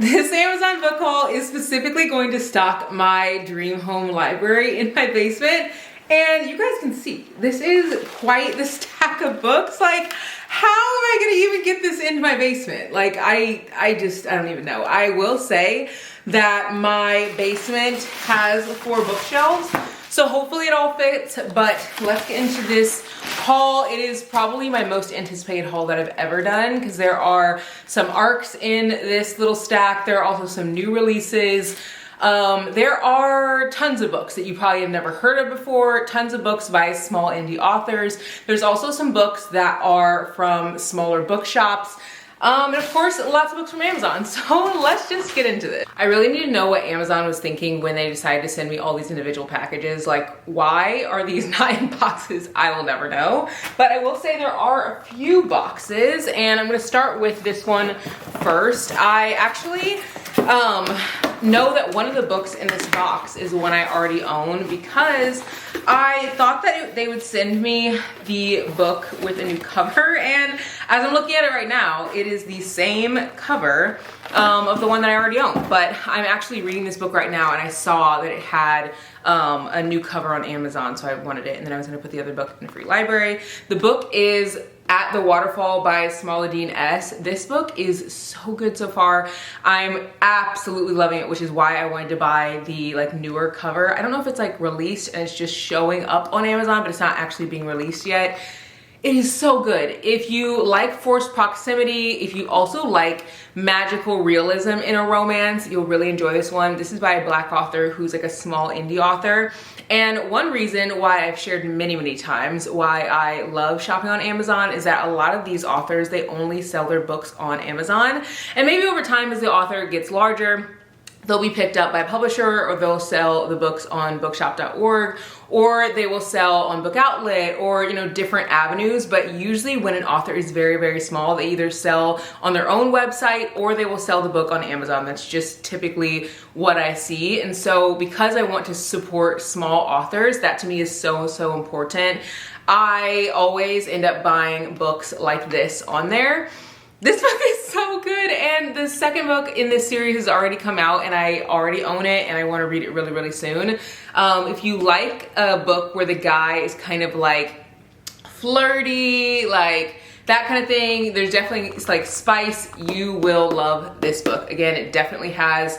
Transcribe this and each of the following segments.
This Amazon book haul is specifically going to stock my dream home library in my basement. And you guys can see, this is quite the stack of books. Like, how am I gonna even get this into my basement? Like, I don't even know. I will say that my basement has 4 bookshelves, so hopefully it all fits, but let's get into this haul. It is probably my most anticipated haul that I've ever done because there are some ARCs in this little stack. There are also some new releases. There are tons of books that you probably have never heard of before, tons of books by small indie authors. There's also some books that are from smaller bookshops. And of course, lots of books from Amazon. So let's just get into this. I really need to know what Amazon was thinking when they decided to send me all these individual packages. Like, why are these not in boxes? I will never know. But I will say there are a few boxes, and I'm gonna start with this one first. I actually know that one of the books in this box is one I already own because I thought that they would send me the book with a new cover, and as I'm looking at it right now, it is the same cover of the one that I already own. But I'm actually reading this book right now, and I saw that it had a new cover on Amazon, so I wanted it, and then I was gonna put the other book in the free library. The book is At the Waterfall by Smaladine S. This book is so good so far. I'm absolutely loving it, which is why I wanted to buy the newer cover. I don't know if it's released and it's just showing up on Amazon, but it's not actually being released yet. It is so good. If you like forced proximity, if you also like magical realism in a romance, you'll really enjoy this one. This is by a Black author who's a small indie author. And one reason why I've shared many times why I love shopping on Amazon is that a lot of these authors, they only sell their books on Amazon. And maybe over time as the author gets larger, they'll be picked up by a publisher, or they'll sell the books on bookshop.org, or they will sell on Book Outlet, or different avenues. But usually when an author is very small, they either sell on their own website or they will sell the book on Amazon. That's just typically what I see. And so because I want to support small authors, that to me is so important. I always end up buying books like this on there. This book is so good, and the second book in this series has already come out, and I already own it, and I want to read it really soon. If you like a book where the guy is kind of flirty, that kind of thing, there's definitely spice, you will love this book. Again, it definitely has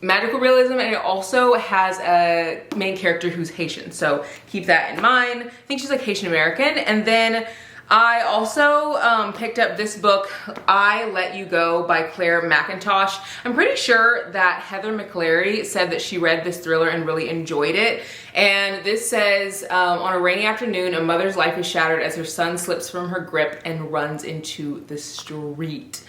magical realism, and it also has a main character who's Haitian, so keep that in mind. I think she's Haitian American. And then I also picked up this book, I Let You Go by Claire McIntosh. I'm pretty sure that Heather McClary said that she read this thriller and really enjoyed it. And this says, on a rainy afternoon, a mother's life is shattered as her son slips from her grip and runs into the street.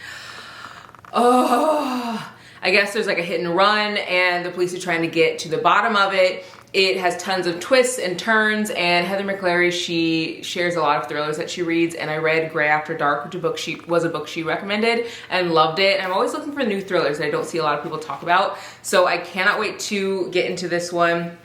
Oh, I guess there's a hit and run, and the police are trying to get to the bottom of it. It has tons of twists and turns, and Heather McClary, she shares a lot of thrillers that she reads, and I read Grey After Dark, which was a book she recommended, and loved it. And I'm always looking for new thrillers that I don't see a lot of people talk about, so I cannot wait to get into this one.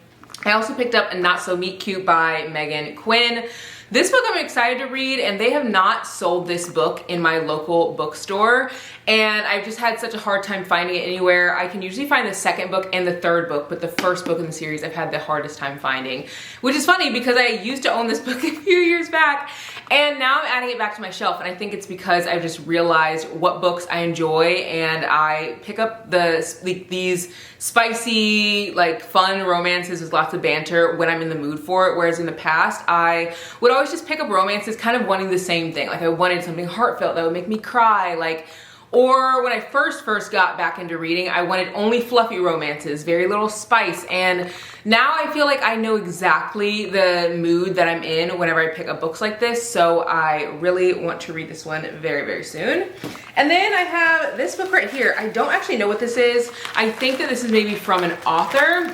I also picked up A Not So Meet Cute by Megan Quinn. This book I'm excited to read, and they have not sold this book in my local bookstore, and I've just had such a hard time finding it anywhere. I can usually find the second book and the third book, but the first book in the series I've had the hardest time finding, which is funny because I used to own this book a few years back, and now I'm adding it back to my shelf, and I think it's because I've just realized what books I enjoy, and I pick up these spicy, fun romances with lots of banter when I'm in the mood for it, whereas in the past, I would always just pick up romances kind of wanting the same thing. I wanted something heartfelt that would make me cry, or when I first got back into reading, I wanted only fluffy romances, very little spice. And now I feel like I know exactly the mood that I'm in whenever I pick up books like this. So I really want to read this one very soon. And then I have this book right here. I don't actually know what this is. I think that this is maybe from an author.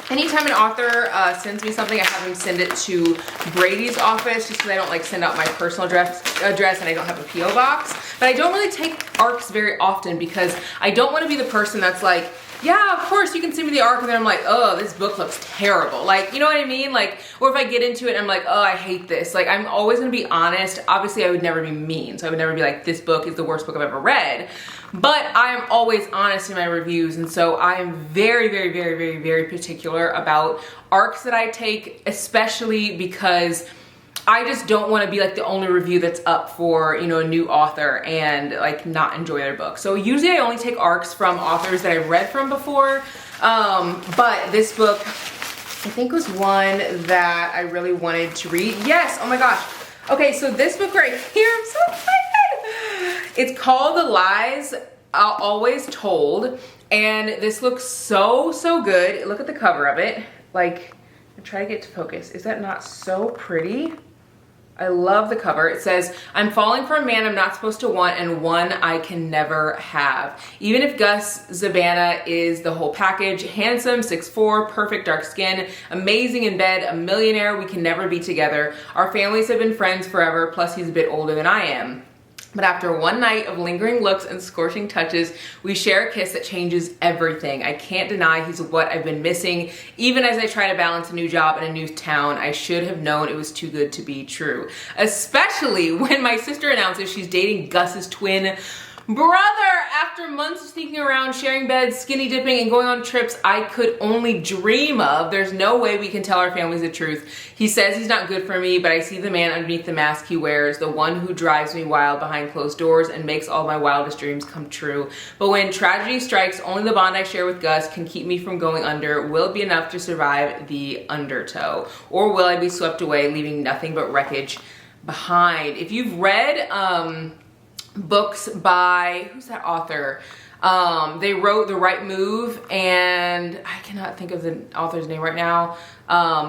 Anytime an author sends me something, I have them send it to Brady's office, just because I don't send out my personal address and I don't have a P.O. box. But I don't really take ARCs very often because I don't want to be the person that's yeah, of course you can send me the ARC, and then I'm oh, this book looks terrible. You know what I mean? Or if I get into it and I'm oh, I hate this. I'm always gonna be honest. Obviously, I would never be mean, so I would never be this book is the worst book I've ever read. but I'm always honest in my reviews, and so I'm very, very, very, very, very particular about arcs that I take, especially because I just don't want to be like the only review that's up for, you know, a new author and like not enjoy their book. So usually I only take arcs from authors that I've read from before, but this book I think was one that I really wanted to read. Yes, oh my gosh. Okay, so this book right here, I'm so excited. It's called The Lies Always Told, and this looks so, so good. Look at the cover of it. Like, try to get to focus. Is that not so pretty? I love the cover. It says, I'm falling for a man I'm not supposed to want and one I can never have. Even if Gus Zabana is the whole package, handsome, 6'4", perfect dark skin, amazing in bed, a millionaire, we can never be together. Our families have been friends forever, plus he's a bit older than I am. But after one night of lingering looks and scorching touches, we share a kiss that changes everything. I can't deny he's what I've been missing. Even as I try to balance a new job in a new town, I should have known it was too good to be true. Especially when my sister announces she's dating Gus's twin brother. After months of sneaking around, sharing beds, skinny dipping, and going on trips I could only dream of, there's no way we can tell our families the truth. He says he's not good for me, but I see the man underneath the mask he wears, the one who drives me wild behind closed doors and makes all my wildest dreams come true. But when tragedy strikes, only the bond I share with Gus can keep me from going under. Will it be enough to survive the undertow? Or will I be swept away, leaving nothing but wreckage behind? If you've read, books by, who's that author? They wrote The Right Move, and I cannot think of the author's name right now.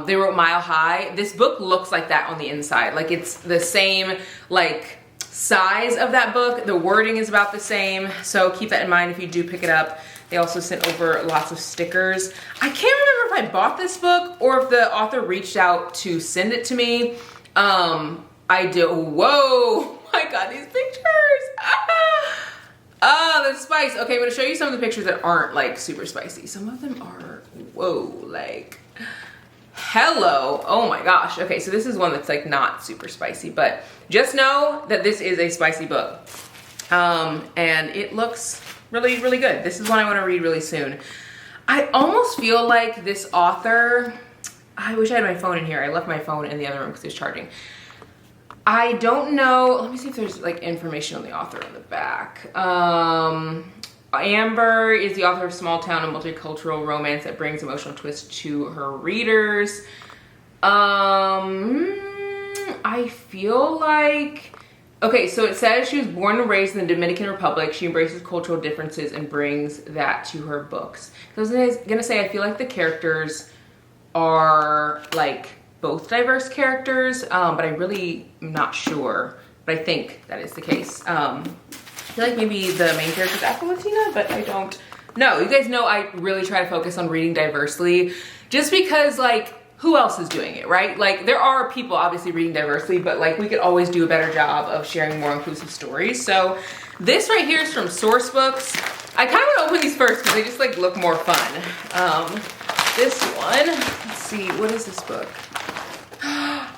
They wrote Mile High. This book looks like that on the inside. Like it's the same like size of that book. The wording is about the same. So keep that in mind if you do pick it up. They also sent over lots of stickers. I can't remember if I bought this book or if the author reached out to send it to me. I do. Whoa. My God, these pictures. The spice. Okay, I'm gonna show you some of the pictures that aren't like super spicy. Some of them are, whoa, like, hello. Oh my gosh. Okay, so this is one that's like not super spicy, but just know that this is a spicy book. And it looks really, really good. This is one I wanna read really soon. I almost feel like this author, I wish I had my phone in here. I left my phone in the other room because it's charging. I don't know, let me see if there's like information on the author on the back. Amber is the author of Small Town, a multicultural romance that brings emotional twists to her readers. I feel like, okay, so it says she was born and raised in the Dominican Republic. She embraces cultural differences and brings that to her books. I was gonna say, I feel like the characters are like both diverse characters, but I really am not sure, but I think that is the case. I feel like maybe the main character is Afro-Latina, but I don't know. You guys know I really try to focus on reading diversely, just because like, who else is doing it, right? Like there are people obviously reading diversely, but like we could always do a better job of sharing more inclusive stories. So this right here is from Source Books. I kind of want to open these first because they just like look more fun. This one, let's see, what is this book?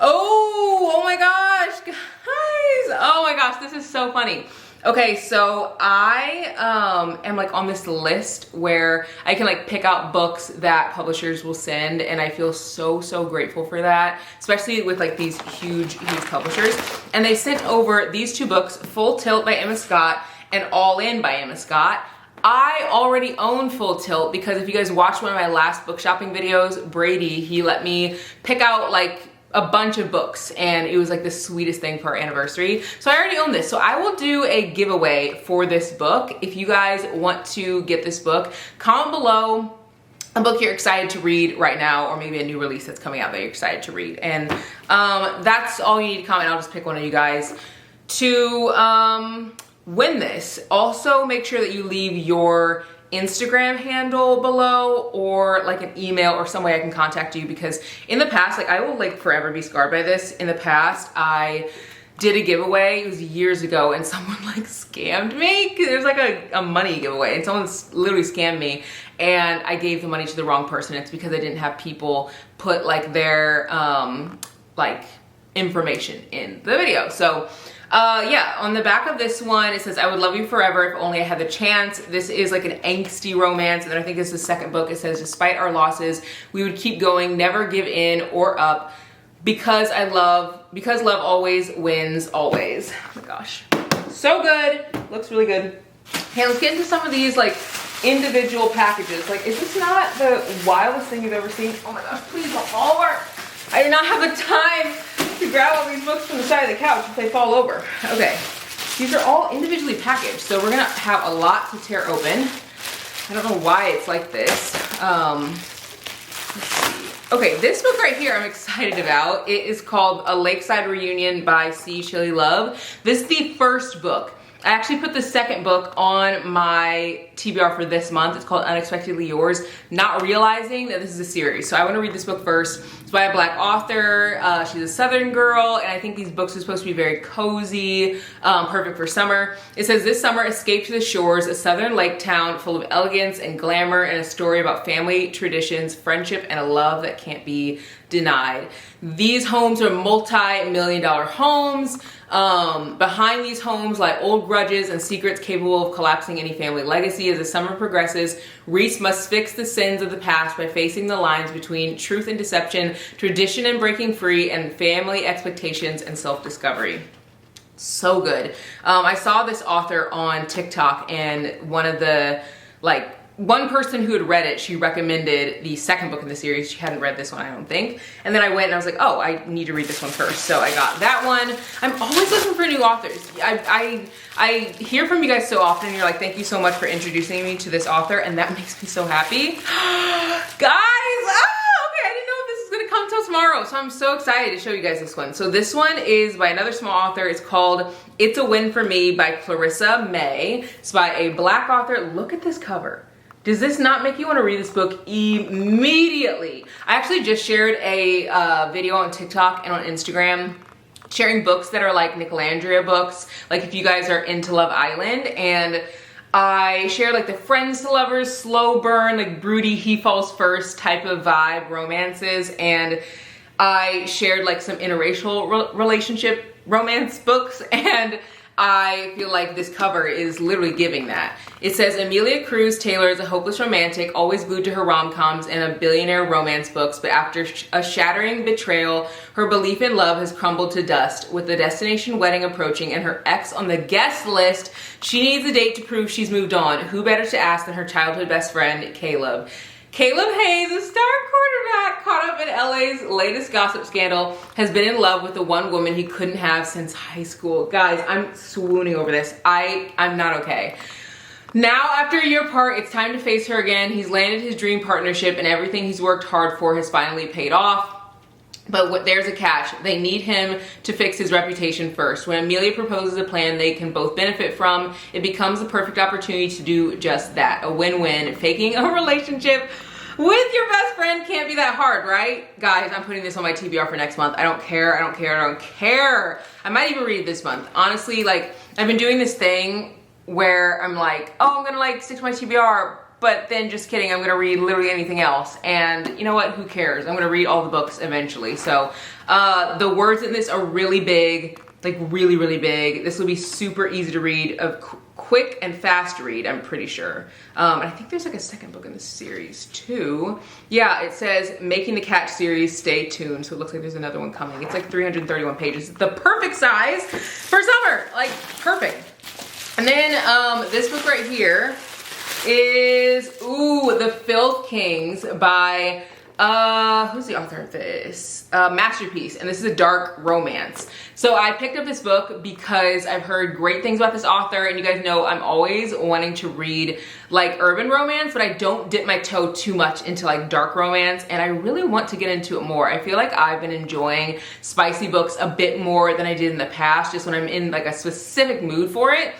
Oh my gosh, guys. Oh my gosh, this is so funny. Okay, so I am like on this list where I can like pick out books that publishers will send, and I feel so, so grateful for that, especially with like these huge, huge publishers. And they sent over these two books, Full Tilt by Emma Scott and All In by Emma Scott. I already own Full Tilt because if you guys watched one of my last book shopping videos, Brady, he let me pick out like a bunch of books, and it was like the sweetest thing for our anniversary. So I already own this. So I will do a giveaway for this book. If you guys want to get this book, comment below a book you're excited to read right now, or maybe a new release that's coming out that you're excited to read. And that's all you need to comment. I'll just pick one of you guys to win this. Also, make sure that you leave your Instagram handle below, or like an email or some way I can contact you, because in the past, like I will like forever be scarred by this. In the past, I did a giveaway, it was years ago, and someone like scammed me, because there's like a money giveaway, and someone literally scammed me, and I gave the money to the wrong person. It's because I didn't have people put like their like information in the video. So Yeah, on the back of this one, it says, I would love you forever if only I had the chance. This is like an angsty romance. And then I think this is the second book. It says, despite our losses, we would keep going, never give in or up because love always wins always. Oh my gosh. So good. Looks really good. Okay, let's get into some of these like individual packages. Like, is this not the wildest thing you've ever seen? Oh my gosh, please don't fall over. I do not have the time to grab all these books from the side of the couch if they fall over. Okay, these are all individually packaged, so we're gonna have a lot to tear open. I don't know why it's like this. Let's see. Okay, this book right here I'm excited about. It is called A Lakeside Reunion by C. Shelley Love. This is the first book. I actually put the second book on my TBR for this month. It's called Unexpectedly Yours, not realizing that this is a series. So I want to read this book first. It's by a Black author. She's a Southern girl, and I think these books are supposed to be very cozy, perfect for summer. It says, this summer, escape to the shores, a Southern lake town full of elegance and glamour, and a story about family, traditions, friendship, and a love that can't be denied. These homes are multi-million-dollar homes. Behind these homes lie old grudges and secrets capable of collapsing any family legacy. As the summer progresses, Reese must fix the sins of the past by facing the lines between truth and deception, tradition and breaking free, and family expectations and self-discovery. So good. I saw this author on TikTok, and one person who had read it, she recommended the second book in the series. She hadn't read this one, I don't think. And then I went and I was like, oh, I need to read this one first. So I got that one. I'm always looking for new authors. I hear from you guys so often. You're like, thank you so much for introducing me to this author. And that makes me so happy. Guys, okay, I didn't know this is gonna come till tomorrow. So I'm so excited to show you guys this one. So this one is by another small author. It's called It's a Win for Me by Clarissa May. It's by a Black author. Look at this cover. Does this not make you want to read this book immediately? I actually just shared a video on TikTok and on Instagram sharing books that are like Nicolandria books, like if you guys are into Love Island, and I shared like the friends to lovers, slow burn, like broody, he falls first type of vibe romances, and I shared like some interracial relationship romance books, and I feel like this cover is literally giving that. It says, Amelia Cruz Taylor is a hopeless romantic, always glued to her rom-coms and a billionaire romance books, but after a shattering betrayal, her belief in love has crumbled to dust. With the destination wedding approaching and her ex on the guest list, she needs a date to prove she's moved on. Who better to ask than her childhood best friend, Caleb? Caleb Hayes, a star quarterback caught up in LA's latest gossip scandal, has been in love with the one woman he couldn't have since high school. Guys, I'm swooning over this. I'm not okay. Now, after a year apart, it's time to face her again. He's landed his dream partnership, and everything he's worked hard for has finally paid off. But there's a catch. They need him to fix his reputation first. When Amelia proposes a plan they can both benefit from, it becomes the perfect opportunity to do just that. A win-win. Faking a relationship with your best friend can't be that hard, right? Guys, I'm putting this on my TBR for next month. I don't care. I might even read it this month. Honestly, like, I've been doing this thing where I'm like, oh, I'm gonna like stick to my TBR, but then just kidding, I'm gonna read literally anything else. And you know what, who cares? I'm gonna read all the books eventually. So the words in this are really big, like really, really big. This will be super easy to read, a quick and fast read, I'm pretty sure. And I think there's like a second book in this series too. Yeah, it says Making the Catch series, stay tuned. So it looks like there's another one coming. It's like 331 pages. It's the perfect size for summer, like perfect. And then this book right here is, The Filth Kings by, who's the author of this? Masterpiece, and this is a dark romance. So I picked up this book because I've heard great things about this author, and you guys know I'm always wanting to read like urban romance, but I don't dip my toe too much into like dark romance, and I really want to get into it more. I feel like I've been enjoying spicy books a bit more than I did in the past, just when I'm in like a specific mood for it.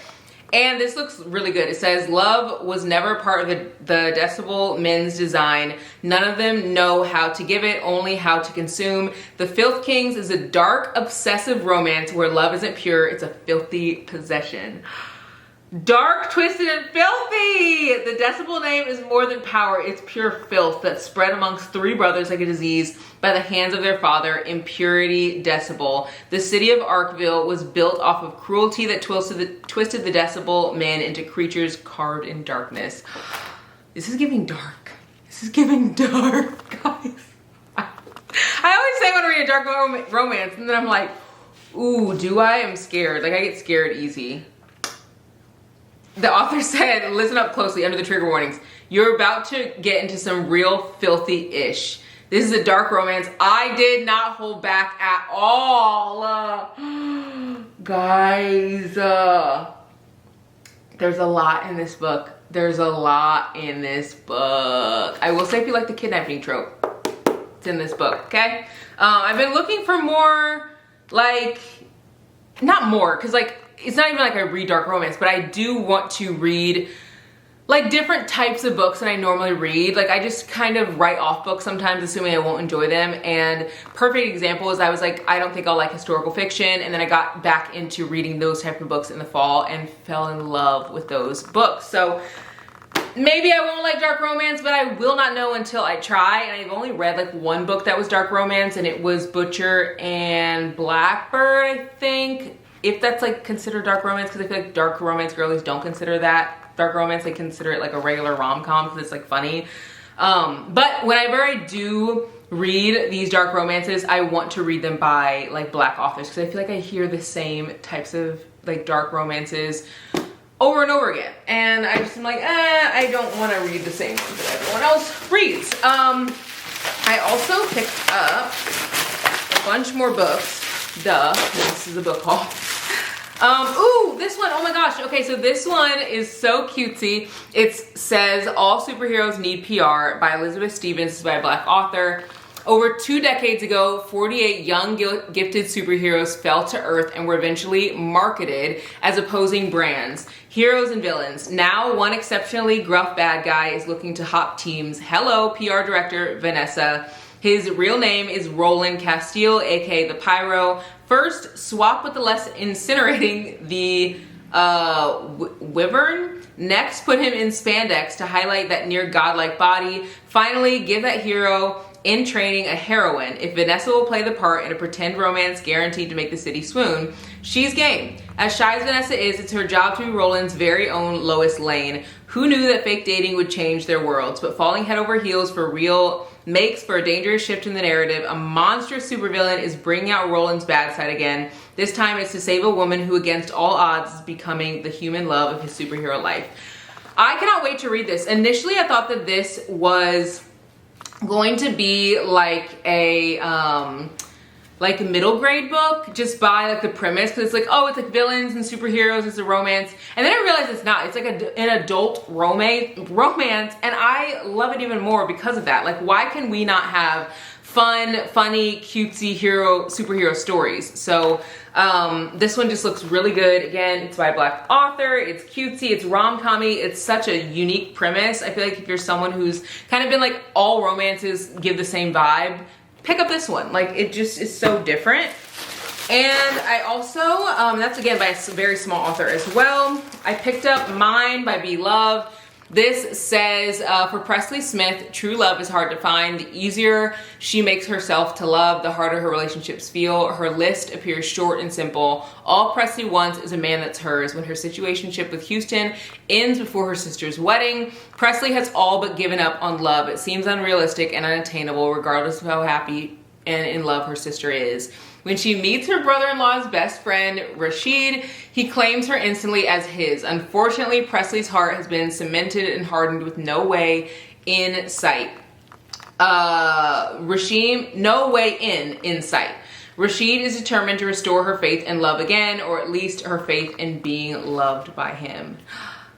And this looks really good. It says, love was never part of the Decibel men's design. None of them know how to give it, only how to consume. The Filth Kings is a dark, obsessive romance where love isn't pure, it's a filthy possession. Dark, twisted, and filthy! The the decibel name is more than power. It's pure filth that spread amongst three brothers like a disease by the hands of their father, Impurity Decibel. The city of Arkville was built off of cruelty that twisted the decibel man into creatures carved in darkness. This is giving dark. This is giving dark, guys. I always say I want to read a dark romance, and then I'm like, ooh, do I? I'm scared. Like, I get scared easy. The author said, listen up closely under the trigger warnings. You're about to get into some real filthy-ish. This is a dark romance. I did not hold back at all. Guys, there's a lot in this book. There's a lot in this book. I will say if you like the kidnapping trope, it's in this book, okay? I've been looking for more, like, not more, because, like, it's not even like I read dark romance, but I do want to read like different types of books than I normally read. Like, I just kind of write off books sometimes assuming I won't enjoy them. And perfect example is I was like, I don't think I'll like historical fiction. And then I got back into reading those type of books in the fall and fell in love with those books. So maybe I won't like dark romance, but I will not know until I try. And I've only read like one book that was dark romance, and it was Butcher and Blackbird, I think. If that's like considered dark romance, because I feel like dark romance girlies don't consider that dark romance. They consider it like a regular rom-com because it's like funny. But whenever I do read these dark romances, I want to read them by like Black authors, because I feel like I hear the same types of like dark romances over and over again. And I just am like, I don't want to read the same ones that everyone else reads. I also picked up a bunch more books. Duh, this is a book haul. Ooh, this one, oh my gosh. Okay, so this one is so cutesy. It says All Superheroes Need PR by Elizabeth Stevens. This is by a Black author. Over 2 decades ago, 48 young gifted superheroes fell to Earth and were eventually marketed as opposing brands, heroes and villains. Now, one exceptionally gruff bad guy is looking to hop teams. Hello, PR director Vanessa. His real name is Roland Castile, aka the Pyro. First, swap with the less incinerating the Wyvern. Next, put him in spandex to highlight that near godlike body. Finally, give that hero in training a heroine. If Vanessa will play the part in a pretend romance guaranteed to make the city swoon, she's game. As shy as Vanessa is, it's her job to be Roland's very own Lois Lane. Who knew that fake dating would change their worlds? But falling head over heels for real makes for a dangerous shift in the narrative. A monstrous supervillain is bringing out Roland's bad side again. This time it's to save a woman who against all odds is becoming the human love of his superhero life. I cannot wait to read this. Initially I thought that this was going to be like a middle grade book, just by like the premise, because it's like, oh, it's like villains and superheroes, it's a romance. And then I realized it's not. It's like an adult romance, and I love it even more because of that. Like, why can we not have fun, funny, cutesy superhero stories? So this one just looks really good. Again, it's by a Black author. It's cutesy, it's rom-com-y. It's such a unique premise. I feel like if you're someone who's kind of been like, all romances give the same vibe, pick up this one. Like, it just is so different. And I also, that's again by a very small author as well. I picked up Mine by B. Love. This says, for Presley Smith, true love is hard to find. The easier she makes herself to love, the harder her relationships feel. Her list appears short and simple. All Presley wants is a man that's hers. When her situationship with Houston ends before her sister's wedding, Presley has all but given up on love. It seems unrealistic and unattainable, regardless of how happy and in love her sister is. When she meets her brother-in-law's best friend, Rashid, he claims her instantly as his. Unfortunately, Presley's heart has been cemented and hardened with no way in sight. No way in sight. Rashid is determined to restore her faith and love again, or at least her faith in being loved by him.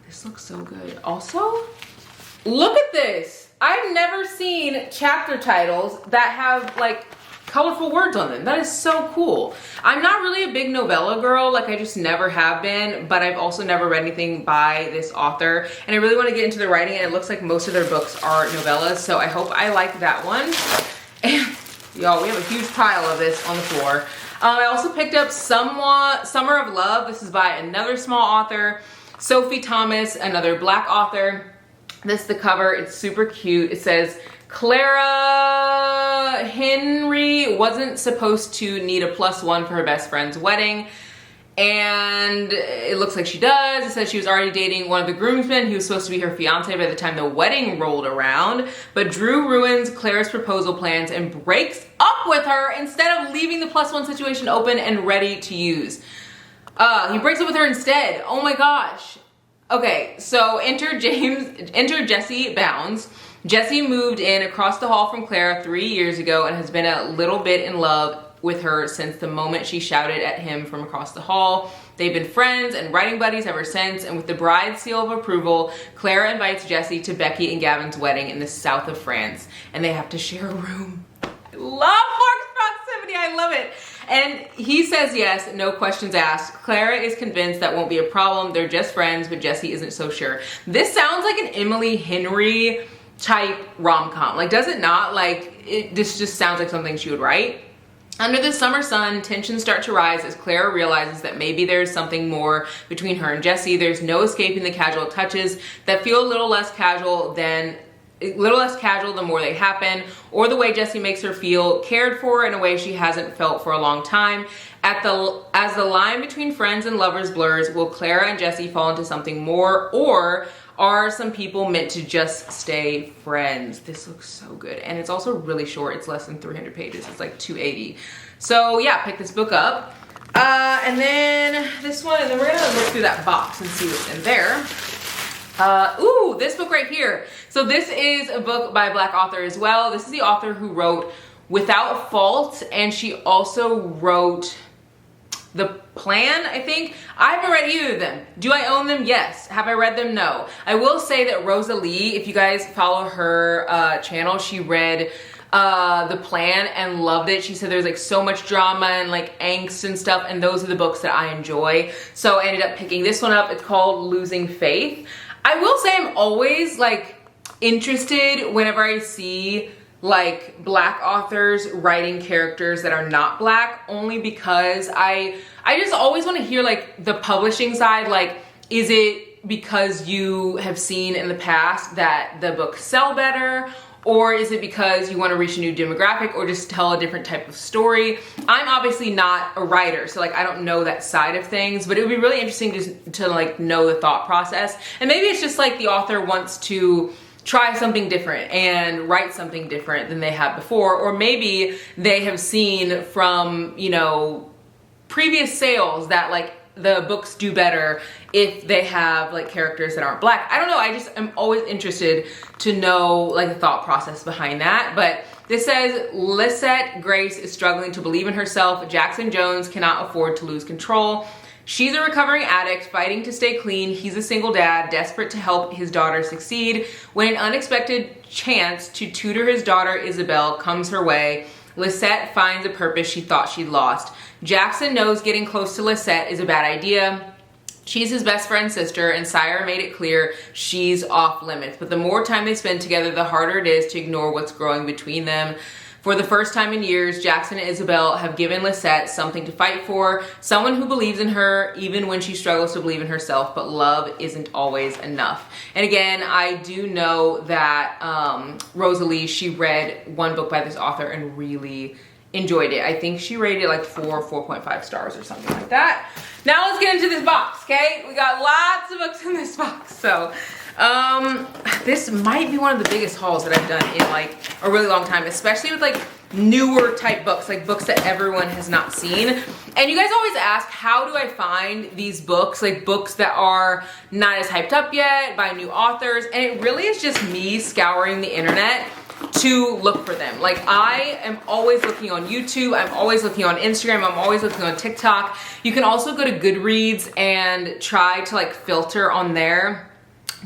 This looks so good. Also, look at this. I've never seen chapter titles that have like colorful words on them. That is so cool. I'm not really a big novella girl, like I just never have been, but I've also never read anything by this author, and I really want to get into the writing, and it looks like most of their books are novellas, so I hope I like that one. And y'all, we have a huge pile of this on the floor. I also picked up Summer of Love. This is by another small author, Sophie Thomas, another Black author. This is the cover. It's super cute. It says, Clara Henry wasn't supposed to need a +1 for her best friend's wedding. And it looks like she does. It says she was already dating one of the groomsmen. He was supposed to be her fiance by the time the wedding rolled around. But Drew ruins Clara's proposal plans and breaks up with her instead of leaving the +1 situation open and ready to use. He breaks up with her instead. Oh my gosh. Okay, so enter Jesse Bounds. Jesse moved in across the hall from Clara 3 years ago and has been a little bit in love with her since the moment she shouted at him from across the hall. They've been friends and writing buddies ever since, and with the bride's seal of approval, Clara invites Jesse to Becky and Gavin's wedding in the south of France, and they have to share a room. I love Mark's proximity, I love it. And he says yes, no questions asked. Clara is convinced that won't be a problem. They're just friends, but Jesse isn't so sure. This sounds like an Emily Henry type rom-com. Like, does it not? Like, this just sounds like something she would write. Under the summer sun, tensions start to rise as Clara realizes that maybe there's something more between her and Jesse. There's no escaping the casual touches that feel a little less casual the more they happen, or the way Jesse makes her feel cared for in a way she hasn't felt for a long time. As the line between friends and lovers blurs, will Clara and Jesse fall into something more, or are some people meant to just stay friends? This looks so good, and it's also really short. It's less than 300 pages. It's like 280. So yeah, pick this book up. And then this one, and then we're gonna look through that box and see what's in there. Ooh, this book right here. So this is a book by a Black author as well. This is the author who wrote Without Fault, and she also wrote The Plan, I think. I haven't read either of them. Do I own them? Yes. Have I read them? No. I will say that Rosalie, if you guys follow her channel, she read The Plan and loved it. She said there's like so much drama and like angst and stuff, and those are the books that I enjoy. So I ended up picking this one up. It's called Losing Faith. I will say I'm always like interested whenever I see like Black authors writing characters that are not Black, only because I just always want to hear like the publishing side. Like, is it because you have seen in the past that the books sell better, or is it because you want to reach a new demographic, or just tell a different type of story? I'm obviously not a writer, so like I don't know that side of things, but it would be really interesting to like know the thought process. And maybe it's just like the author wants to try something different and write something different than they have before, or maybe they have seen from, you know, previous sales that like the books do better if they have like characters that aren't Black. I don't know, I just am always interested to know like the thought process behind that. But this says, Lisette Grace is struggling to believe in herself. Jackson Jones cannot afford to lose control. She's a recovering addict fighting to stay clean. He's a single dad desperate to help his daughter succeed. When an unexpected chance to tutor his daughter Isabel comes her way, Lisette finds a purpose she thought she'd lost. Jackson knows getting close to Lisette is a bad idea. She's his best friend's sister, and Sire made it clear she's off limits. But the more time they spend together, the harder it is to ignore what's growing between them. For the first time in years, Jackson and Isabel have given Lisette something to fight for, someone who believes in her even when she struggles to believe in herself, but love isn't always enough. And again, I do know that Rosalie, she read one book by this author and really enjoyed it. I think she rated it like 4.5 stars or something like that. Now let's get into this box, okay? We got lots of books in this box. So this might be one of the biggest hauls that I've done in like a really long time, especially with like newer type books, like books that everyone has not seen. And you guys always ask, how do I find these books, like books that are not as hyped up yet by new authors? And it really is just me scouring the internet to look for them. Like, I am always looking on YouTube, I'm always looking on Instagram, I'm always looking on TikTok. You can also go to Goodreads and try to like filter on there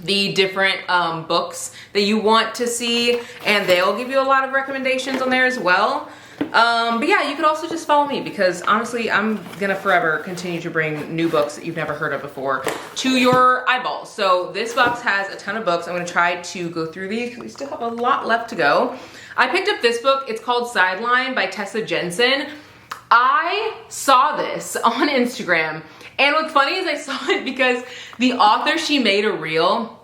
the different books that you want to see, and they'll give you a lot of recommendations on there as well. But yeah, you could also just follow me, because honestly, I'm gonna forever continue to bring new books that you've never heard of before to your eyeballs. So this box has a ton of books. I'm gonna try to go through these. We still have a lot left to go. I picked up this book. It's called Sideline by Tessa Jensen. I saw this on Instagram, and what's funny is I saw it because the author, she made a reel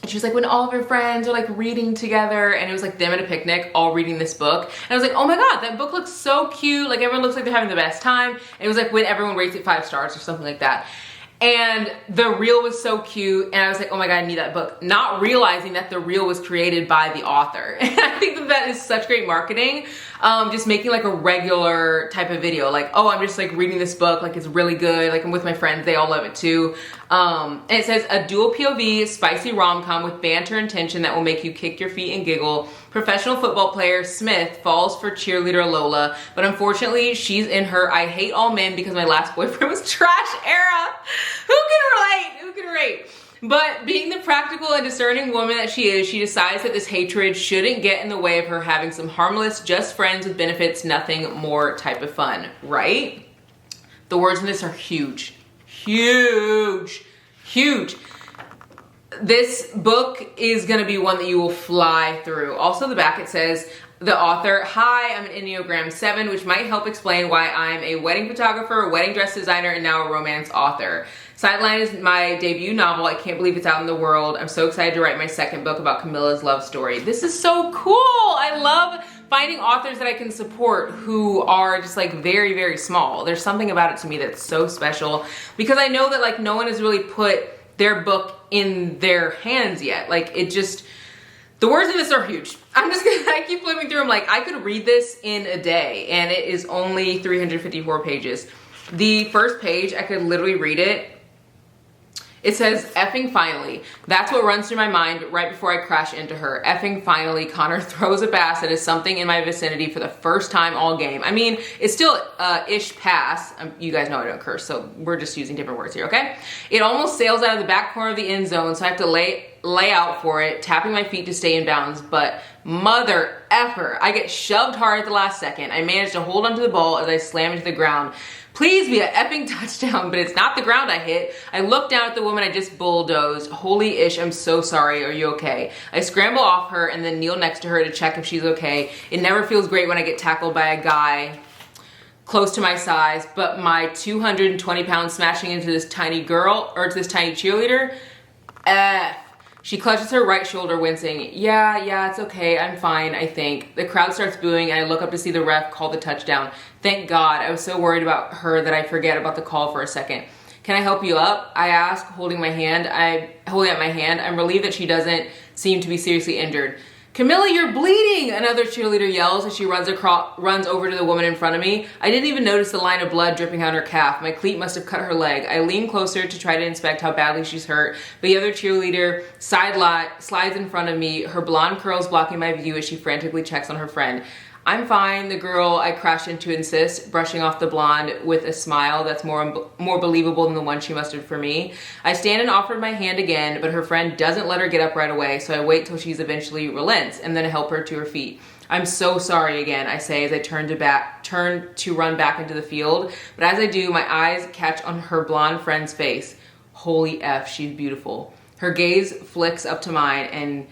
And she was like, when all of her friends are like reading together, and it was like them at a picnic all reading this book. And I was like, oh my God, that book looks so cute. Like everyone looks like they're having the best time. And it was like when everyone rates it 5 stars or something like that. And the reel was so cute, and I was like, oh my God, I need that book. Not realizing that the reel was created by the author. And I think that that is such great marketing. Just making like a regular type of video. Like, oh, I'm just like reading this book, like it's really good. Like I'm with my friends, they all love it too. And it says, a dual POV, spicy rom-com with banter and tension that will make you kick your feet and giggle. Professional football player Smith falls for cheerleader Lola, but unfortunately she's in her I hate all men because my last boyfriend was trash era. Who can relate? Who can relate? But being the practical and discerning woman that she is, she decides that this hatred shouldn't get in the way of her having some harmless, just friends with benefits, nothing more type of fun, right? The words in this are huge, huge, huge. This book is gonna be one that you will fly through. Also the back it says, the author, hi, I'm an Enneagram 7, which might help explain why I'm a wedding photographer, wedding dress designer, and now a romance author. Sideline is my debut novel. I can't believe it's out in the world. I'm so excited to write my second book about Camilla's love story. This is so cool. I love finding authors that I can support who are just like very, very small. There's something about it to me that's so special because I know that like no one has really put their book in their hands yet. Like it just, the words in this are huge. I keep flipping through them like I could read this in a day and it is only 354 pages. The first page, I could literally read it. It says, effing finally. That's what runs through my mind right before I crash into her. Effing finally, Connor throws a pass that is something in my vicinity for the first time all game. I mean, it's still ish pass. You guys know I don't curse, so we're just using different words here, okay? It almost sails out of the back corner of the end zone, so I have to lay out for it, tapping my feet to stay in bounds, but mother effer, I get shoved hard at the last second. I manage to hold onto the ball as I slam into the ground. Please be an effing touchdown, but it's not the ground I hit. I look down at the woman I just bulldozed. Holy ish, I'm so sorry. Are you okay? I scramble off her and then kneel next to her to check if she's okay. It never feels great when I get tackled by a guy close to my size, but my 220 pounds smashing into this tiny girl, or to this tiny cheerleader, She clutches her right shoulder, wincing. Yeah, it's okay. I'm fine, I think. The crowd starts booing, and I look up to see the ref call the touchdown. Thank God. I was so worried about her that I forget about the call for a second. Can I help you up? I ask, holding up my hand. I'm relieved that she doesn't seem to be seriously injured. Camilla, you're bleeding! Another cheerleader yells as she runs over to the woman in front of me. I didn't even notice the line of blood dripping on her calf. My cleat must have cut her leg. I lean closer to try to inspect how badly she's hurt, but the other cheerleader slides in front of me, her blonde curls blocking my view as she frantically checks on her friend. I'm fine, the girl I crashed into insists, brushing off the blonde with a smile that's more believable than the one she mustered for me. I stand and offer my hand again, but her friend doesn't let her get up right away, so I wait till she's eventually relents and then help her to her feet. I'm so sorry again, I say as I turn to run back into the field, but as I do, my eyes catch on her blonde friend's face. Holy F, she's beautiful. Her gaze flicks up to mine and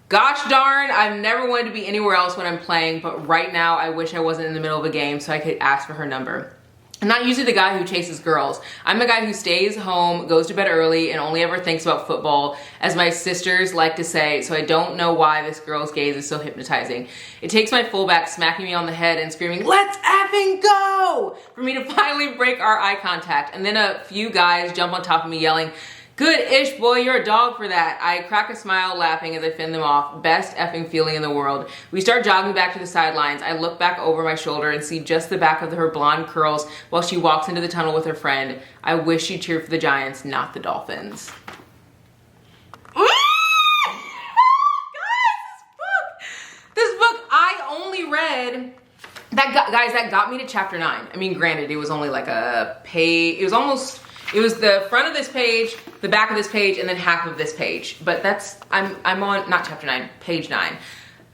gosh darn, I've never wanted to be anywhere else when I'm playing, but right now I wish I wasn't in the middle of a game so I could ask for her number. I'm not usually the guy who chases girls. I'm the guy who stays home, goes to bed early, and only ever thinks about football, as my sisters like to say, so I don't know why this girl's gaze is so hypnotizing. It takes my fullback smacking me on the head and screaming, "Let's effing go!" for me to finally break our eye contact, and then a few guys jump on top of me yelling, "Good-ish, boy, you're a dog for that." I crack a smile, laughing as I fend them off. Best effing feeling in the world. We start jogging back to the sidelines. I look back over my shoulder and see just the back of her blonde curls while she walks into the tunnel with her friend. I wish she cheered for the Giants, not the Dolphins. Guys, this book I only read... That got me to chapter 9. I mean, granted, it was only like a page. It was the front of this page, the back of this page, and then half of this page. But I'm on, not chapter 9, page 9.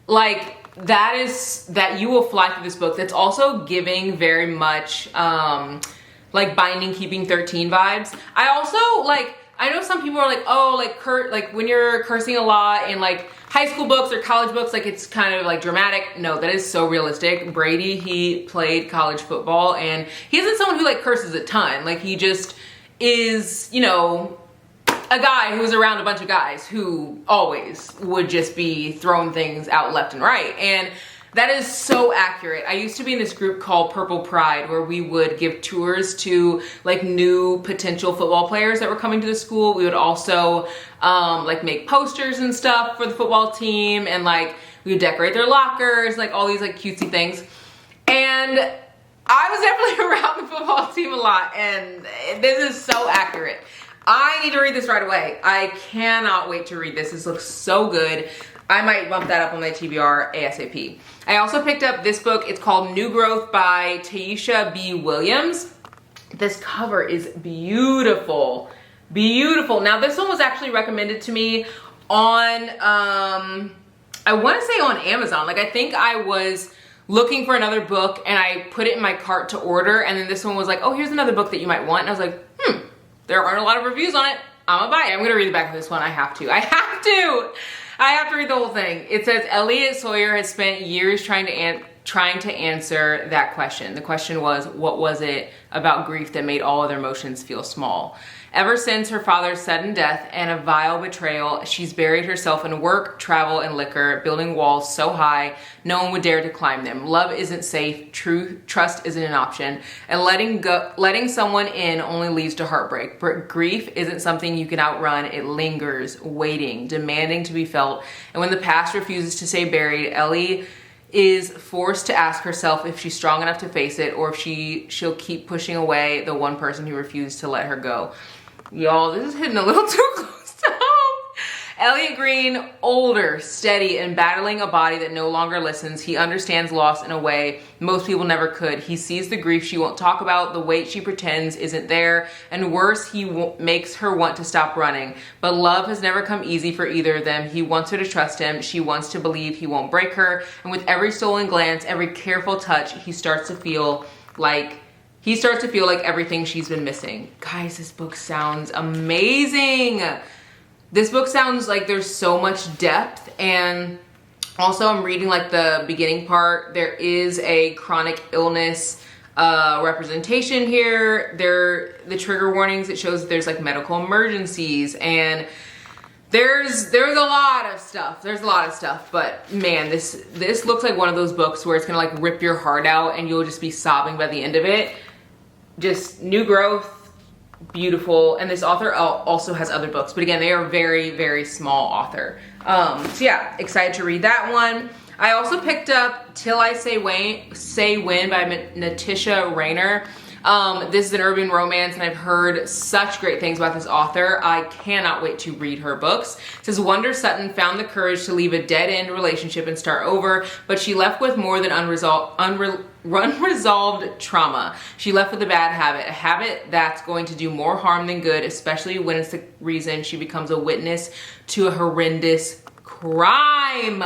Like, that you will fly through this book. That's also giving very much, like, Binding Keeping 13 vibes. I also, like, I know some people are like, oh, like when you're cursing a lot in, like, high school books or college books, like, it's kind of, like, dramatic. No, that is so realistic. Brady, he played college football, and he isn't someone who, like, curses a ton. Like, he just is, you know, a guy who was around a bunch of guys who always would just be throwing things out left and right. And that is so accurate. I used to be in this group called Purple Pride where we would give tours to like new potential football players that were coming to the school. We would also like make posters and stuff for the football team, and like we would decorate their lockers, like all these like cutesy things. And I was definitely around the football team a lot, and this is so accurate. I need to read this right away. I cannot wait to read this. This looks so good. I might bump that up on my TBR ASAP. I also picked up this book. It's called New Growth by Taisha B. Williams. This cover is beautiful. Beautiful. Now this one was actually recommended to me on, I want to say on Amazon. Like I think I was looking for another book and I put it in my cart to order, and then this one was like, oh, here's another book that you might want. And I was like, there aren't a lot of reviews on it. I'm gonna buy it. I'm gonna read the back of this one. I have to. I have to read the whole thing. It says Elliot Sawyer has spent years trying to answer that question. The question was, what was it about grief that made all other emotions feel small? Ever since her father's sudden death and a vile betrayal, she's buried herself in work, travel, and liquor, building walls so high no one would dare to climb them. Love isn't safe, trust isn't an option, and letting someone in only leads to heartbreak. But grief isn't something you can outrun. It lingers, waiting, demanding to be felt. And when the past refuses to stay buried, Ellie is forced to ask herself if she's strong enough to face it, or if she'll keep pushing away the one person who refused to let her go. Y'all, this is hitting a little too close to home. Elliot Green, older, steady, and battling a body that no longer listens. He understands loss in a way most people never could. He sees the grief she won't talk about, the weight she pretends isn't there, and worse, he makes her want to stop running. But love has never come easy for either of them. He wants her to trust him. She wants to believe he won't break her. And with every stolen glance, every careful touch, he starts to feel like everything she's been missing. Guys, this book sounds amazing. This book sounds like there's so much depth, and also I'm reading like the beginning part. There is a chronic illness representation here. The trigger warnings, it shows that there's like medical emergencies, and there's a lot of stuff. There's a lot of stuff, but man, this looks like one of those books where it's gonna like rip your heart out and you'll just be sobbing by the end of it. Just New Growth, beautiful. And this author also has other books, but again, they are very, very small author. So yeah, excited to read that one. I also picked up Till I Say When by Natisha Rayner. This is an urban romance, and I've heard such great things about this author. I cannot wait to read her books. It says Wonder Sutton found the courage to leave a dead-end relationship and start over, but she left with more than unresolved trauma. She left with a bad habit, a habit that's going to do more harm than good, especially when it's the reason she becomes a witness to a horrendous crime.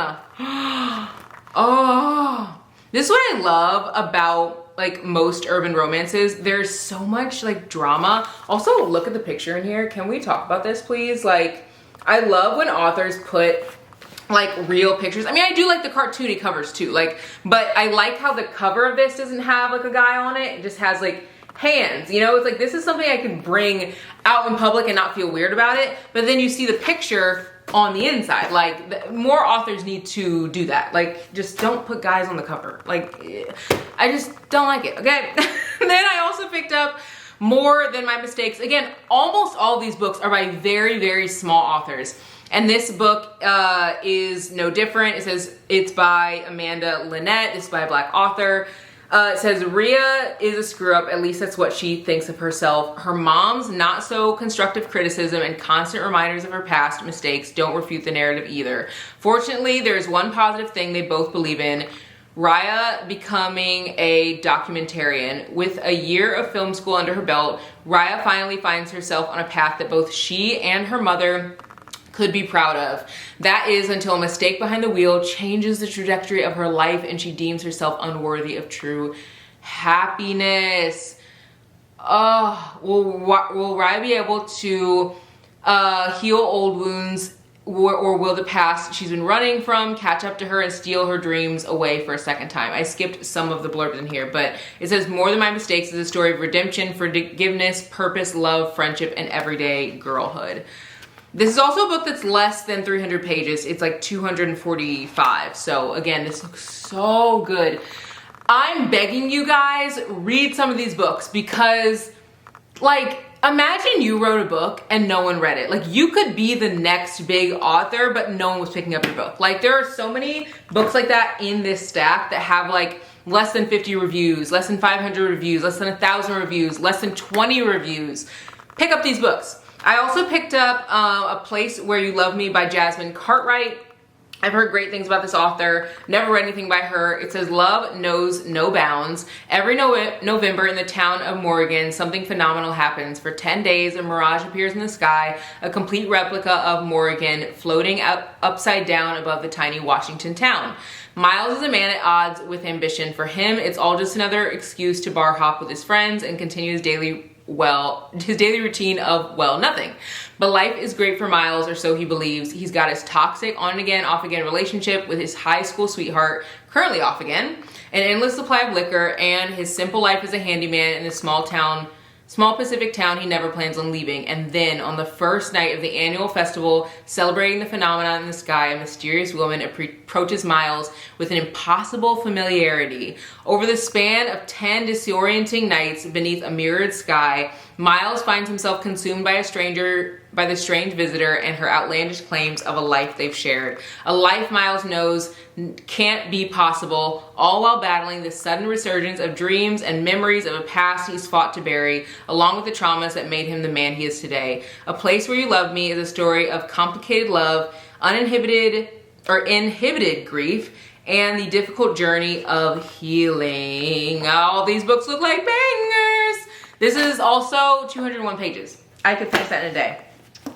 Oh, this is what I love about like most urban romances. There's so much like drama. Also, look at the picture in here. Can we talk about this, please? Like, I love when authors put like real pictures. I mean, I do like the cartoony covers too, like, but I like how the cover of this doesn't have like a guy on it. It just has like hands, you know? It's like, this is something I can bring out in public and not feel weird about it. But then you see the picture on the inside. Like, more authors need to do that. Like, just don't put guys on the cover. Like, I just don't like it, okay? Then I also picked up More Than My Mistakes. Again, almost all of these books are by very, very small authors. And this book is no different. It says it's by Amanda Lynette. This is by a Black author. It says Rhea is a screw up, at least that's what she thinks of herself. Her mom's not so constructive criticism and constant reminders of her past mistakes don't refute the narrative either. Fortunately, there's one positive thing they both believe in: Rhea becoming a documentarian. With a year of film school under her belt, Rhea finally finds herself on a path that both she and her mother could be proud of. That is until a mistake behind the wheel changes the trajectory of her life and she deems herself unworthy of true happiness. Will Rhea be able to heal old wounds, or will the past she's been running from catch up to her and steal her dreams away for a second time? I skipped some of the blurbs in here, but it says More Than My Mistakes is a story of redemption, forgiveness, purpose, love, friendship, and everyday girlhood. This is also a book that's less than 300 pages. It's like 245. So again, this looks so good. I'm begging you guys, read some of these books because, like, imagine you wrote a book and no one read it. Like, you could be the next big author, but no one was picking up your book. Like, there are so many books like that in this stack that have like less than 50 reviews, less than 500 reviews, less than 1,000 reviews, less than 20 reviews. Pick up these books. I also picked up A Place Where You Love Me by Jasmine Cartwright. I've heard great things about this author. Never read anything by her. It says, love knows no bounds. Every November in the town of Morgan, something phenomenal happens. For 10 days, a mirage appears in the sky, a complete replica of Morgan floating upside down above the tiny Washington town. Miles is a man at odds with ambition. For him, it's all just another excuse to bar hop with his friends and continue his daily routine of, well, nothing. But life is great for Miles, or so he believes. He's got his toxic on and again, off again relationship with his high school sweetheart, currently off again, an endless supply of liquor, and his simple life as a handyman in this small Pacific town he never plans on leaving. And then on the first night of the annual festival celebrating the phenomenon in the sky, a mysterious woman approaches Miles with an impossible familiarity. Over the span of 10 disorienting nights beneath a mirrored sky, Miles finds himself consumed by the strange visitor and her outlandish claims of a life they've shared. A life Miles knows can't be possible, all while battling the sudden resurgence of dreams and memories of a past he's fought to bury, along with the traumas that made him the man he is today. A Place Where You Love Me is a story of complicated love, inhibited grief, and the difficult journey of healing. All these books look like bangers. This is also 201 pages. I could finish that in a day.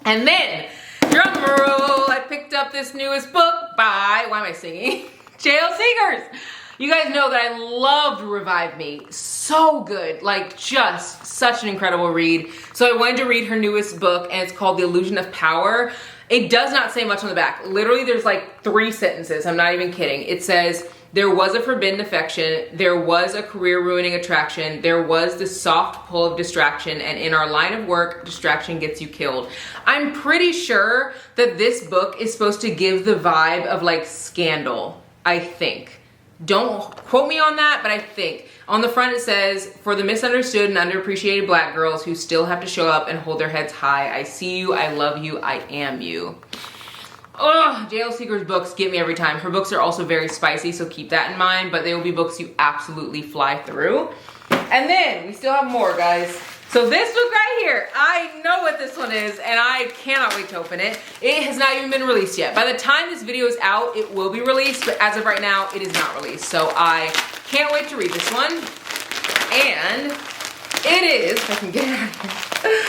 And then, drum roll, I picked up this newest book by, why am I singing? J.L. Seegers. You guys know that I loved Revive Me. So good, like just such an incredible read. So I wanted to read her newest book, and it's called The Illusion of Power. It does not say much on the back. Literally, there's like 3 sentences. I'm not even kidding. It says, there was a forbidden affection, there was a career-ruining attraction, there was the soft pull of distraction, and in our line of work, distraction gets you killed. I'm pretty sure that this book is supposed to give the vibe of like Scandal, I think. Don't quote me on that, but I think. On the front it says, for the misunderstood and underappreciated black girls who still have to show up and hold their heads high, I see you, I love you, I am you. Ugh, J.L. Seegers books get me every time. Her books are also very spicy, so keep that in mind, but they will be books you absolutely fly through. And then we still have more, guys. So this book right here, I know what this one is, and I cannot wait to open it. It has not even been released yet. By the time this video is out, it will be released, but as of right now, it is not released. So I can't wait to read this one. And it is, if I can get it out of here.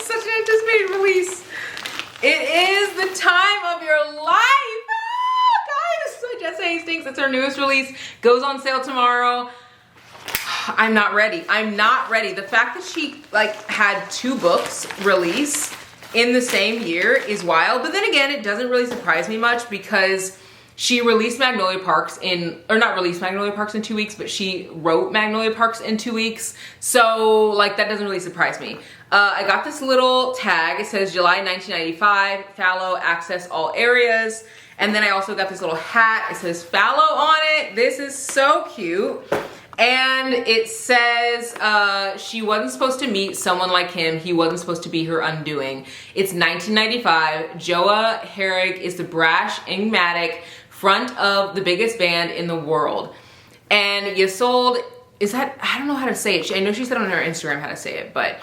Such an anticipated release. It is The Time of Your Life. Guys, this is by Jessa Hastings. It's her newest release. Goes on sale tomorrow. I'm not ready. I'm not ready. The fact that she like had 2 books release in the same year is wild. But then again, it doesn't really surprise me much because she released Magnolia Parks not released Magnolia Parks in 2 weeks, but she wrote Magnolia Parks in 2 weeks. So like that doesn't really surprise me. I got this little tag. It says July 1995, Fallow, access all areas. And then I also got this little hat. It says Fallow on it. This is so cute. And it says she wasn't supposed to meet someone like him. He wasn't supposed to be her undoing. It's 1995. Joa Herrig is the brash, enigmatic front of the biggest band in the world. And Ysolde, I don't know how to say it. I know she said on her Instagram how to say it, but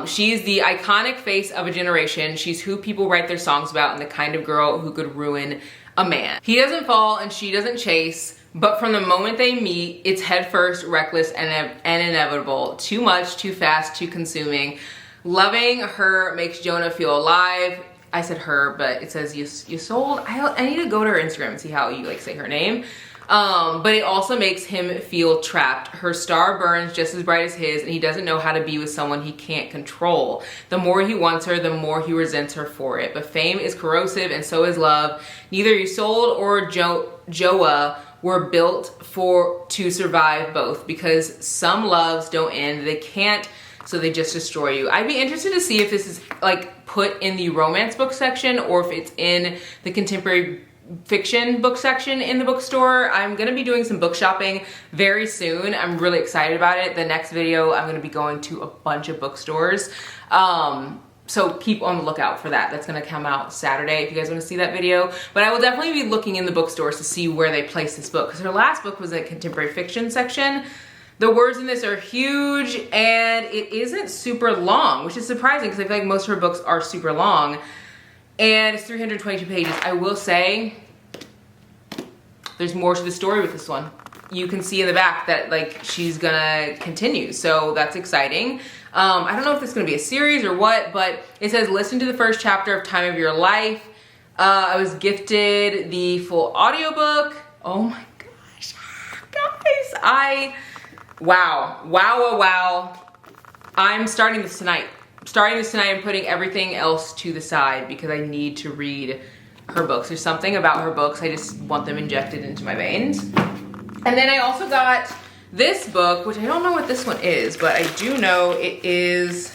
she's the iconic face of a generation. She's who people write their songs about and the kind of girl who could ruin a man. He doesn't fall and she doesn't chase, but from the moment they meet, it's headfirst, reckless, and inevitable. Too much, too fast, too consuming. Loving her makes Jonah feel alive. I said her, but it says Ysolde. I need to go to her Instagram and see how you like say her name. But it also makes him feel trapped. Her star burns just as bright as his, and he doesn't know how to be with someone he can't control. The more he wants her, the more he resents her for it. But fame is corrosive, and so is love. Neither Ysolde or Joa were built to survive both, because some loves don't end. They can't so they just destroy you. I'd be interested to see if this is like put in the romance book section or if it's in the contemporary fiction book section in the bookstore. I'm gonna be doing some book shopping very soon. I'm really excited about it. The next video, I'm gonna be going to a bunch of bookstores. So keep on the lookout for that. That's gonna come out Saturday if you guys wanna see that video. But I will definitely be looking in the bookstores to see where they place this book, because her last book was a contemporary fiction section. The words in this are huge and it isn't super long, which is surprising because I feel like most of her books are super long. And it's 322 pages. I will say, there's more to the story with this one. You can see in the back that like she's gonna continue, so that's exciting. I don't know if this is gonna be a series or what, but it says listen to the first chapter of Time of Your Life. I was gifted the full audiobook. Oh my gosh, guys, wow. I'm starting this tonight. I'm putting everything else to the side because I need to read her books. There's something about her books, I just want them injected into my veins. And then I also got this book, which I don't know what this one is, but I do know it is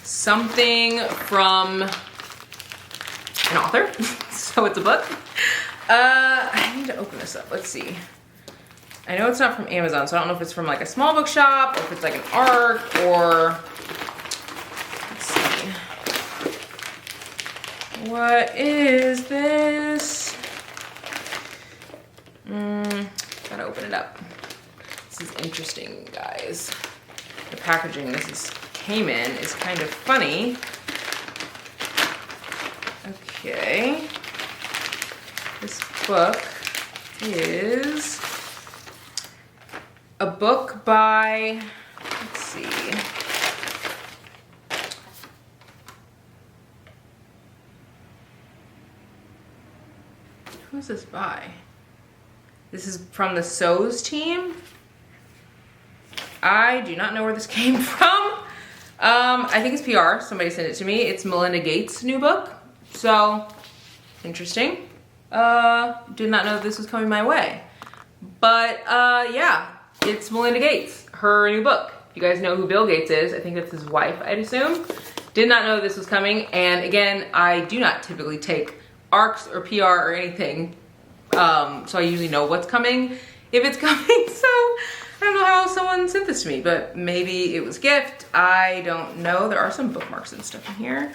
something from an author. So it's a book. I need to open this up, let's see. I know it's not from Amazon, so I don't know if it's from like a small bookshop or if it's like an ARC or, let's see. What is this? Gotta open it up. This is interesting, guys. The packaging came in is kind of funny. Okay. This book is a book by, let's see. Who's this by? This is from the Sews team. I do not know where this came from. I think it's PR. Somebody sent it to me. It's Melinda Gates' new book. So, interesting. Did not know this was coming my way. But, yeah. It's Melinda Gates, her new book. You guys know who Bill Gates is. I think that's his wife, I'd assume. Did not know this was coming. And again, I do not typically take ARCs or PR or anything. So I usually know what's coming if it's coming. So I don't know how someone sent this to me, but maybe it was a gift. I don't know. There are some bookmarks and stuff in here.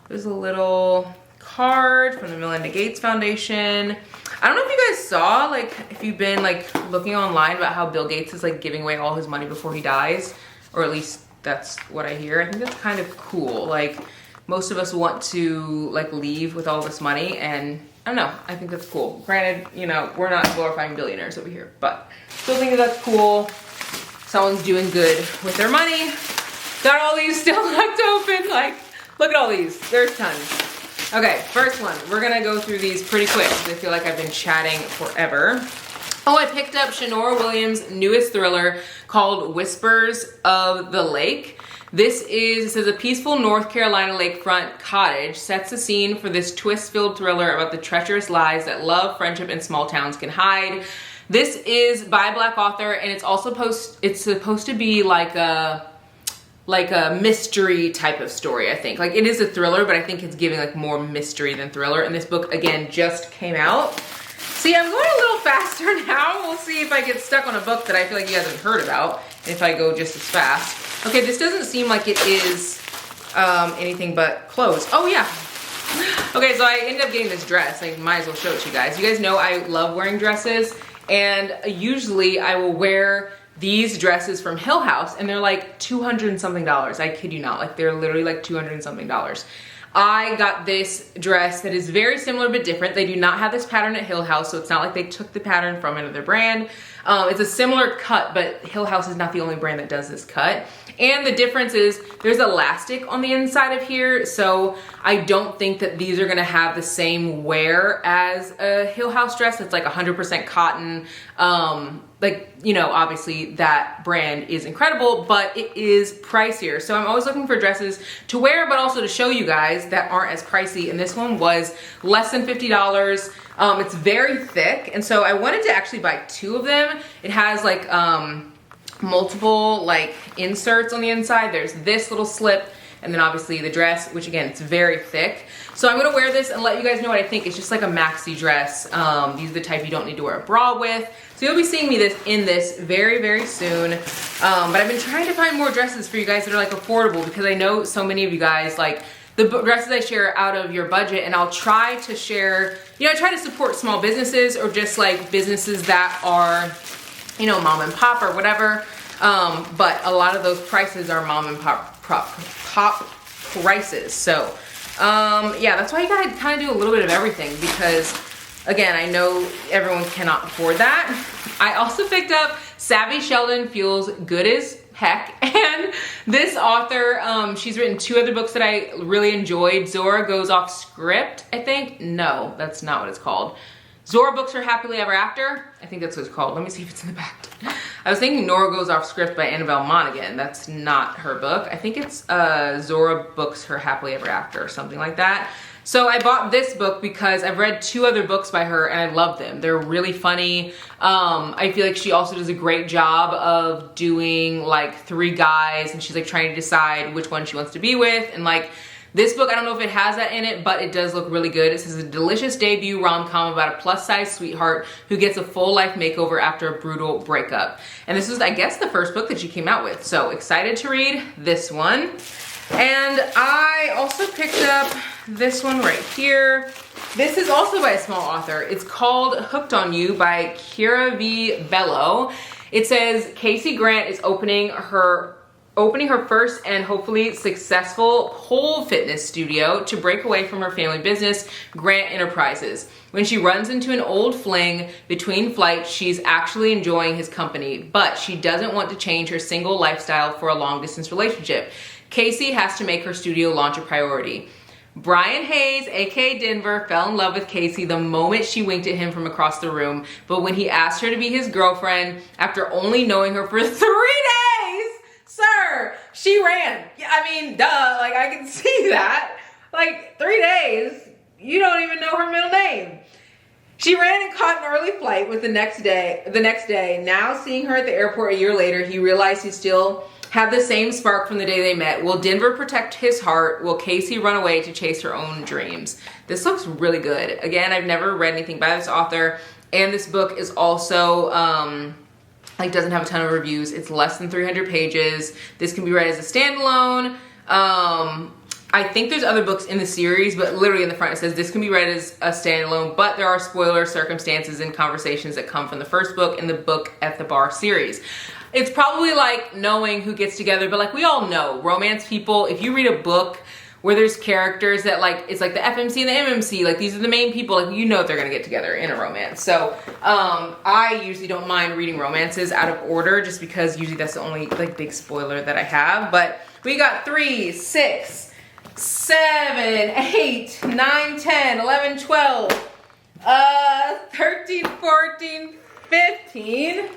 There's a little card from the Melinda Gates Foundation. I don't know if you guys saw, like, if you've been like looking online about how Bill Gates is like giving away all his money before he dies, or at least that's what I hear. I think that's kind of cool. Like, most of us want to like leave with all this money, and I don't know, I think that's cool. Granted, you know, we're not glorifying billionaires over here, but still think that that's cool. Someone's doing good with their money. Got all these still left open. Like, look at all these, there's tons. Okay, first one. We're gonna go through these pretty quick because I feel like I've been chatting forever. Oh, I picked up Shanora Williams' newest thriller called Whispers of the Lake. This is, it says, a peaceful North Carolina lakefront cottage sets the scene for this twist-filled thriller about the treacherous lies that love, friendship, and small towns can hide. This is by a Black author, and it's also it's supposed to be like a mystery type of story, I think. Like, it is a thriller, but I think it's giving like more mystery than thriller. And this book, again, just came out. See, I'm going a little faster now. We'll see if I get stuck on a book that I feel like you guys haven't heard about, if I go just as fast. Okay, this doesn't seem like it is anything but clothes. Oh, yeah. Okay, so I ended up getting this dress. I might as well show it to you guys. You guys know I love wearing dresses, and usually I will wear these dresses from Hill House, and they're like $200 and something. I kid you not. Like, they're literally like $200 and something. I got this dress that is very similar but different. They do not have this pattern at Hill House, so it's not like they took the pattern from another brand. It's a similar cut, but Hill House is not the only brand that does this cut. And the difference is there's elastic on the inside of here, so I don't think that these are gonna have the same wear as a Hill House dress that's like 100% cotton. Like, you know, obviously that brand is incredible, but it is pricier. So I'm always looking for dresses to wear, but also to show you guys that aren't as pricey. And this one was less than $50. It's very thick. And so I wanted to actually buy two of them. It has like, multiple like inserts on the inside. There's this little slip, and then obviously the dress, which again, it's very thick. So I'm gonna wear this and let you guys know what I think. It's just like a maxi dress. These are the type you don't need to wear a bra with. So you'll be seeing me in this very, very soon. But I've been trying to find more dresses for you guys that are like affordable, because I know so many of you guys like the dresses I share out of your budget, and I'll try to share, you know, I try to support small businesses or just like businesses that are, you know, mom and pop or whatever. But a lot of those prices are mom and pop prices. So yeah, that's why you gotta kind of do a little bit of everything, because again, I know everyone cannot afford that. I also picked up Savvy Sheldon Feels Good as Heck, and this author, she's written 2 other books that I really enjoyed. Zora Goes Off Script, I think. No, that's not what it's called. Zora Books Her Happily Ever After. I think that's what it's called. Let me see if it's in the back. I was thinking Nora Goes Off Script by Annabelle Monaghan. That's not her book. I think it's Zora Books Her Happily Ever After or something like that. So I bought this book because I've read 2 other books by her and I love them. They're really funny. I feel like she also does a great job of doing like 3 guys, and she's like trying to decide which one she wants to be with. And like this book, I don't know if it has that in it, but it does look really good. It says a delicious debut rom-com about a plus-size sweetheart who gets a full life makeover after a brutal breakup. And this is, I guess, the first book that she came out with. So excited to read this one. And I also picked up this one right here. This is also by a small author. It's called Hooked on You by Kira V. Bello. It says Casey Grant is opening her first and hopefully successful pole fitness studio to break away from her family business, Grant Enterprises. When she runs into an old fling between flights, she's actually enjoying his company, but she doesn't want to change her single lifestyle for a long distance relationship. Casey has to make her studio launch a priority. Brian Hayes, aka Denver, fell in love with Casey the moment she winked at him from across the room, but when he asked her to be his girlfriend after only knowing her for 3 days, sir, she ran. Yeah, I mean, duh, like I can see that. Like 3 days, you don't even know her middle name. She ran and caught an early flight with the next day. Now seeing her at the airport a year later, he realized he still had the same spark from the day they met. Will Denver protect his heart? Will Casey run away to chase her own dreams? This looks really good. Again, I've never read anything by this author, and this book is also like doesn't have a ton of reviews. It's less than 300 pages. This can be read as a standalone. I think there's other books in the series, but literally in the front it says this can be read as a standalone, but there are spoiler circumstances and conversations that come from the first book in the Book at the Bar series. It's probably like knowing who gets together, but like we all know, romance people, if you read a book where there's characters that like, it's like the FMC and the MMC, like these are the main people, like you know they're gonna get together in a romance. So I usually don't mind reading romances out of order just because usually that's the only like big spoiler that I have. But we got 3, 6, 7, 8, 9, 10, 11, 12, 13, 14, 15.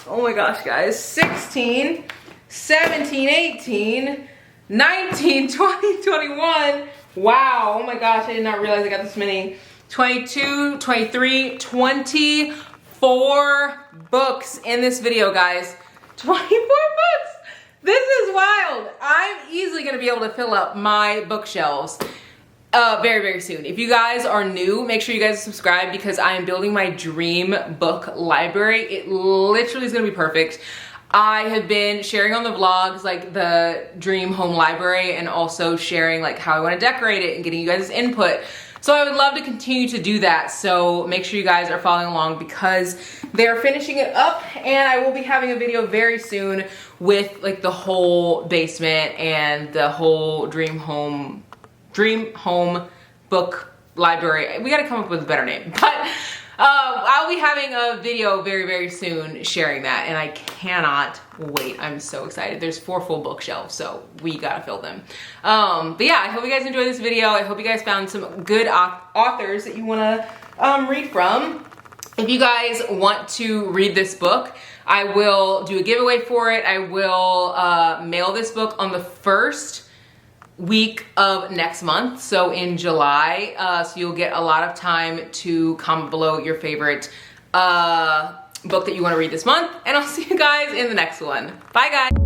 Oh my gosh, guys, 16, 17, 18, 19, 20, 21. Wow, oh my gosh, I did not realize I got this many. 22, 23, 24 books in this video, guys. 24 books. This is wild. I'm easily gonna be able to fill up my bookshelves very, very soon. If you guys are new, make sure you guys subscribe because I am building my dream book library. It literally is gonna be perfect. I have been sharing on the vlogs like the dream home library and also sharing like how I wanna decorate it and getting you guys' input. So I would love to continue to do that. So make sure you guys are following along because they're finishing it up and I will be having a video very soon with like the whole basement and the whole dream home book library. We gotta come up with a better name, but I'll be having a video very, very soon sharing that and I cannot wait. I'm so excited. There's 4 full bookshelves, so we gotta fill them. But yeah, I hope you guys enjoyed this video. I hope you guys found some good authors that you wanna read from. If you guys want to read this book, I will do a giveaway for it. I will mail this book on the 1st week of next month, so in July, so you'll get a lot of time to comment below your favorite book that you want to read this month, and I'll see you guys in the next one. Bye guys.